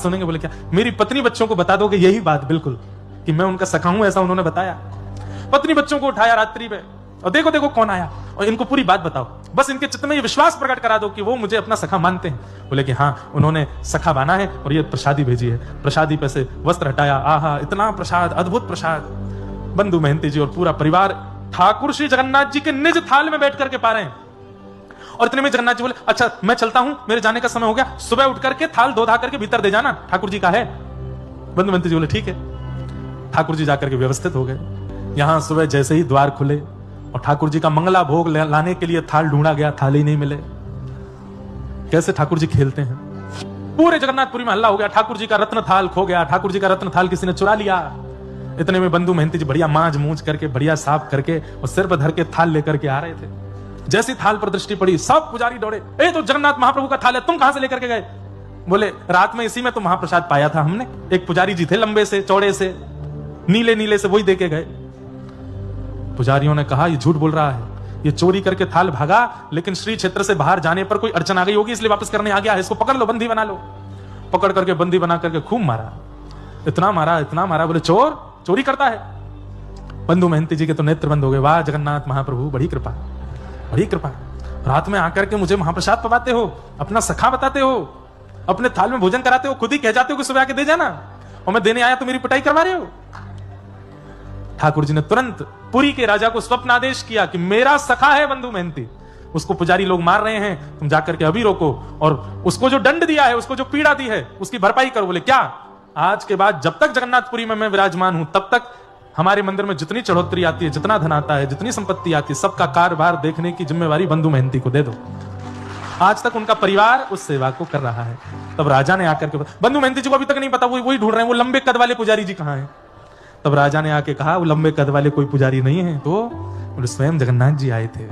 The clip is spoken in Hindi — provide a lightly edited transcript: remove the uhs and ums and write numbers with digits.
सुनेंगे? बोले क्या मेरी पत्नी बच्चों को बता दोगे यही बात बिल्कुल कि मैं उनका सखा हूं, ऐसा उन्होंने बताया। पत्नी बच्चों को उठाया रात्रि में और देखो देखो कौन आया और इनको पूरी बात बताओ, बस इनके चित्त में ये विश्वास प्रकट करा दो कि वो मुझे अपना सखा मानते हैं। बोले कि हाँ, उन्होंने सखा बाना है और ये प्रसादी भेजी है। प्रसादी पे से वस्त्र हटाया, आहा इतना प्रसाद, अद्भुत प्रसाद। बंधु महंती जी और पूरा परिवार ठाकुर श्री जगन्नाथ जी के निज थाल में बैठ करके पा रहे हैं। और इतने में जगन्नाथ जी बोले अच्छा मैं चलता हूं, मेरे जाने का समय हो गया, सुबह उठ करके थाल धो धा करके भीतर दे जाना, ठाकुर जी का है। बंधु महंती जी बोले ठीक है। ठाकुर जी जाकर के व्यवस्थित हो गए। यहां सुबह जैसे ही द्वार खुले और ठाकुर जी का मंगला भोग लाने के लिए थाल ढूंढा गया, थाल ही नहीं मिले। कैसे ठाकुर जी खेलते हैं। पूरे जगन्नाथपुरी में हल्ला हो गया, ठाकुर जी का रत्न थाल खो गया, ठाकुर जी का रत्न थाल किसी ने चुरा लिया। इतने में बंधु महंती जी बढ़िया मांझ मूंझ करके बढ़िया साफ करके और सिर पर धर के थाल लेकर के आ रहे थे। जैसी थाल पर दृष्टि पड़ी सब पुजारी दौड़े, ए तो जगन्नाथ महाप्रभु का थाल है, तुम कहां से लेकर के गए? बोले रात में इसी में तो महाप्रसाद पाया था हमने। एक पुजारी जी थे लंबे से चौड़े से नीले नीले से, वही देके गए। पुजारियों ने कहा ये झूठ बोल रहा है, ये चोरी करके थाल भागा, लेकिन श्री क्षेत्र से बाहर जाने पर कोई अड़चन आ गई होगी इसलिए वापस करने आ गया है, इसको पकड़ लो, बंदी बना लो। पकड़ करके बंदी बना करके खूब मारा, इतना मारा इतना मारा। बोले चोर चोरी करता है। बंधु महंती जी के तो नेत्र बंद हो गए। वाह जगन्नाथ महाप्रभु, बड़ी कृपा बड़ी कृपा। रात में आकर के मुझे महाप्रसाद पवाते हो, अपना सखा बताते हो, अपने थाल में भोजन कराते हो, खुद ही कह जाते हो कि सुबह आके दे जाना, और मैं देने आया तो मेरी पिटाई करवा रहे हो। ठाकुर जी ने तुरंत पुरी के राजा को स्वप्न आदेश किया कि मेरा सखा है बंधु महंती, उसको पुजारी लोग मार रहे हैं, तुम जाकर के अभी रोको, और उसको जो दंड दिया है, उसको जो पीड़ा दी है, उसकी भरपाई करो। बोले क्या? आज के बाद जब तक जगन्नाथपुरी में मैं विराजमान हूं तब तक हमारे मंदिर में जितनी चढ़ोतरी आती है, जितना धन आता है, जितनी संपत्ति आती है, सबका कारभार देखने की जिम्मेवारी बंधु महंती को दे दो। आज तक उनका परिवार उस सेवा को कर रहा है। तब राजा ने आकर के, बंधु महंती जी को अभी तक नहीं पता, वही ढूंढ रहे हैं वो लंबे कद वाले पुजारी जी कहां हैं। तब राजा ने आके कहा वो लंबे कद वाले कोई पुजारी नहीं है, तो स्वयं जगन्नाथ जी आए थे।